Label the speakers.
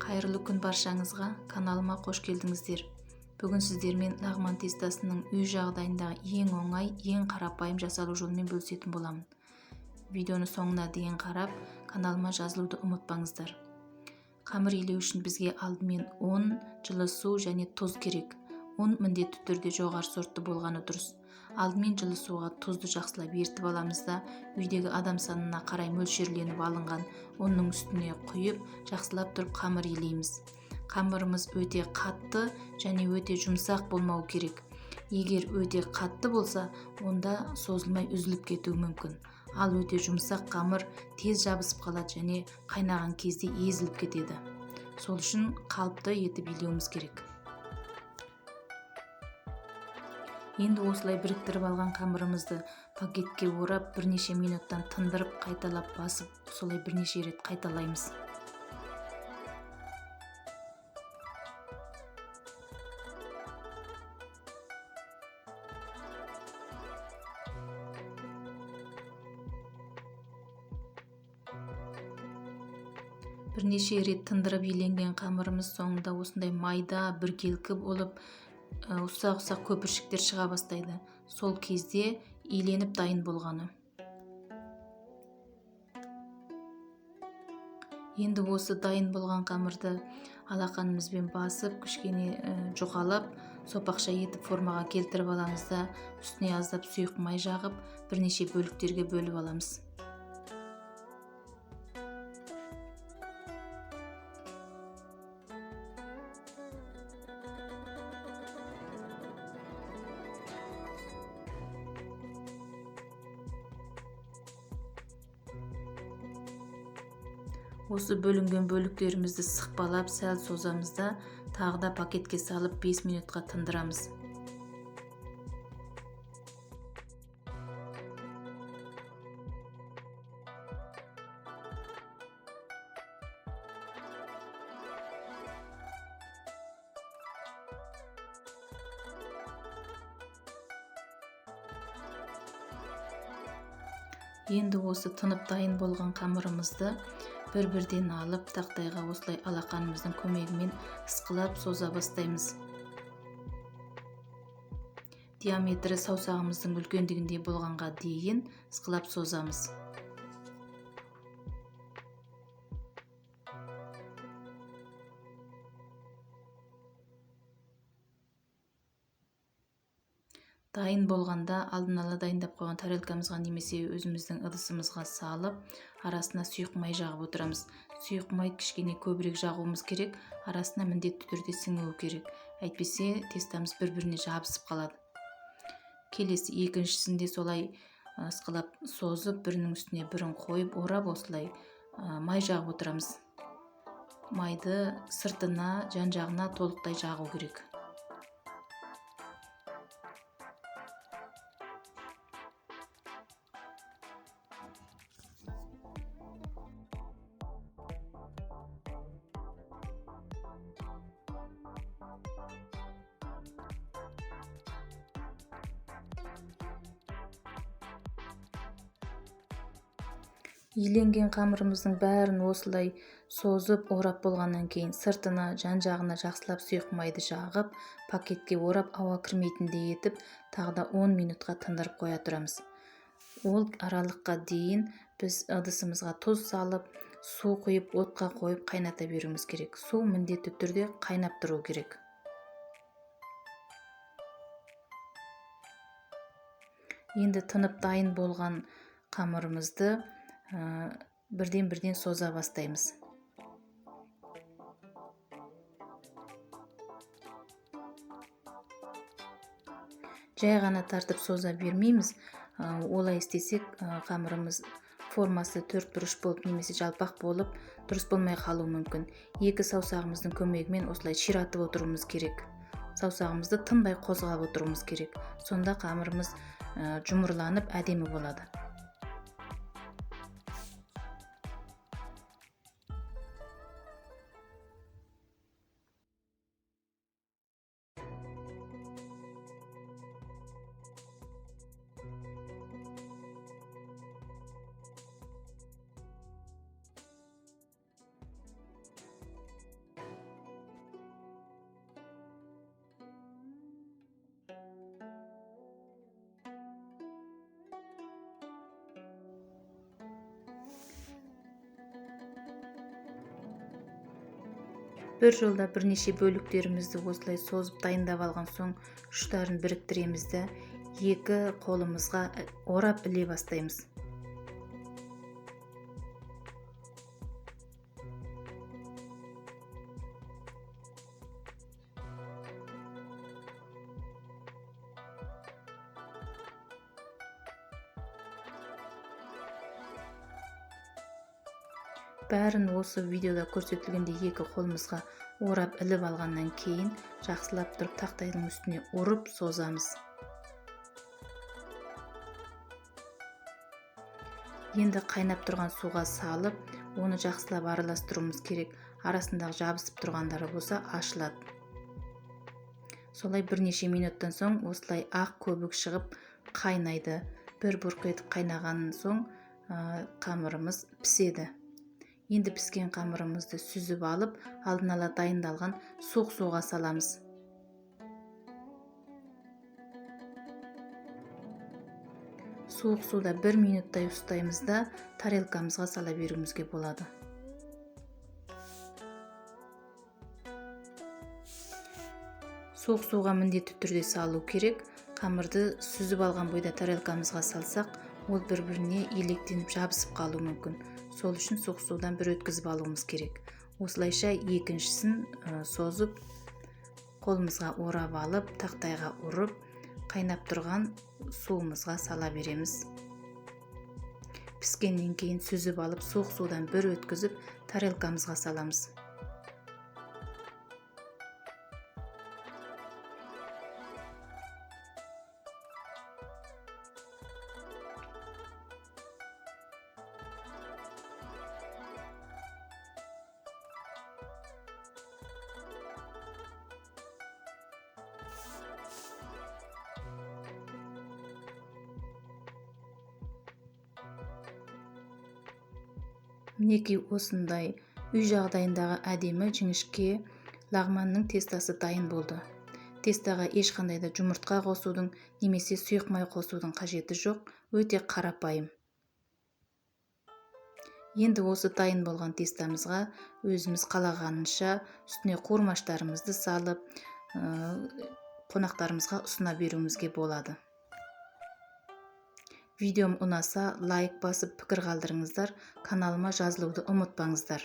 Speaker 1: Қайырлы күн баршаңызға, каналыма қош келдіңіздер. Бүгін сіздермен лағман тестасының үй жағдайындағы ең оңай, ең қарапайым жасалу жолымен бөлісетін боламын. Видеоны соңына дейін қарап, каналыма жазылуды ұмытпаңыздар. Қамыр илеу үшін бізге алдымен ұн, жылы су және тұз керек. Ұн міндетті түрде жоғары сортты болғаны дұрыс. Алдымен жылы суға тұзды жақсылап ертіп аламыз да, үйдегі адам санына қарай мөлшерленіп алынған ұнның үстіне құйып, жақсылап тұрып қамыр илейміз. Қамырымыз өте қатты және өте жұмсақ болмау керек. Егер өте қатты болса, онда созылмай үзіліп кетуі мүмкін. Ал өте жұмсақ қамыр тез жабысып қалады және қайнаған кезде езіліп кетеді. Сол үшін қалыпты етіп илеуіміз керек. Енді осылай біріктіріп алған қамырымызды пакетке орап, бірнеше минуттан тындырып, қайталап басып, солай бірнеше рет қайталаймыз. Бірнеше рет тындырып иленген қамырымыз соңында осындай майда біркелкі болып, ұсақ-ұсақ көпіршіктер шыға бастайды. Сол кезде иленіп дайын болғаны. Енді осы дайын болған қамырды алақанымызбен басып, кішкене жұқалап, сопақша етіп формаға келтіріп аламыз да, үстіне аздап сұйық май жағып, бірнеше бөліктерге бөліп аламыз. Осы бөлінген бөліктерімізді сықпалап сәл созамыз да, тағы да пакетке салып 5 минутқа тындырамыз. Енді осы тынып дайын болған қамырымызды бір-бірден алып, тақтайға осылай алақанымыздың көмегімен ысқылап соза бастаймыз. Диаметрі саусағымыздың үлкендігінде болғанға дейін ысқылап созамыз. Дайын болғанда алдын ала дайындап қойған тарелкамызға немесе өзіміздің ыдысымызға салып, арасына сұйық май жағып отырамыз. Сұйық май кішкене көбірек жағуымыз керек, арасына міндетті түрде сіңуі керек. Әйтпесе тестамыз бір-біріне жабысып қалады. Келесі екіншісінде солай ысқылап созып, бірінің үстіне бірін қойып, орап осылай май жағып отырамыз. Майды сыртына, жан-жағына толықтай жағу керек. Иленген қамырымыздың бәрін осылай созып, орап болғаннан кейін сыртына, жан-жағына жақсылап сұйық майды жағып, пакетке орап, ауа кірмейтіндей етіп, тағы да 10 минутқа тындырып қоя тұрамыз. Ол аралыққа дейін біз ыдысымызға тұз салып, су құйып, отқа қойып қайната беруіміз керек. Су міндетті түрде қайнап тұру керек. Енді тынып дайын болған қамырымызды бірден соза бастаймыз. Жай ғана тартып соза бермейміз. Олай істесек, қамырымыз формасы төртбұрыш болып немесе жалпақ болып, дұрыс болмай қалуы мүмкін. Екі саусағымыздың көмегімен осылай ширатып отыруымыз керек. Саусағымызды тынбай қозғап отыруымыз керек. Сонда қамырымыз жұмырланып әдемі болады. бір жолда бірнеше бөліктерімізді осылай созып дайындап алған соң ұштарын біріктіреміз де екі қолымызға орап іле бастаймыз. Бәрін осы видеода көрсетілгендей екі қолымызға орап іліп алғаннан кейін жақсылап тұрып тақтайдың үстіне ұрып созамыз. Енді қайнап тұрған суға салып, оны жақсылап араластыруымыз керек. Арасындағы жабысып тұрғандары болса ашылады. Солай бірнеше минуттан соң осылай ақ көбік шығып қайнайды. Бір бұрқ етіп қайнағаннан соң қамырымыз піседі. Енді піскен қамырымызды сүзіп алып, алдын ала дайындалған суық суға саламыз. Суық суда 1 минуттай ұстаймыз да тарелкамызға сала беруімізге болады. Суық суға міндетті түрде салу керек. Қамырды сүзіп алған бойда тарелкамызға салсақ, ол бір-біріне електеніп жабысып қалуы мүмкін. Сол үшін суық судан бір өткізіп алуымыз керек. Осылайша екіншісін созып, қолымызға орап алып, тақтайға ұрып, қайнап тұрған суымызға сала береміз. Піскеннен кейін сүзіп алып, суық судан бір өткізіп, тарелкамызға саламыз. Мінекей осындай үй жағдайындағы әдемі жіңішке лағманның тестасы дайын болды. Тестаға ешқандай да жұмыртқа қосудың немесе сұйық май қосудың қажеті жоқ, өте қарапайым. Енді осы дайын болған тестамызға өзіміз қалағанынша үстіне қуырмаштарымызды салып, қонақтарымызға ұсына беруімізге болады. Видеом ұнаса, лайк басып, пікір қалдырыңыздар, каналыма жазылуды ұмытпаңыздар.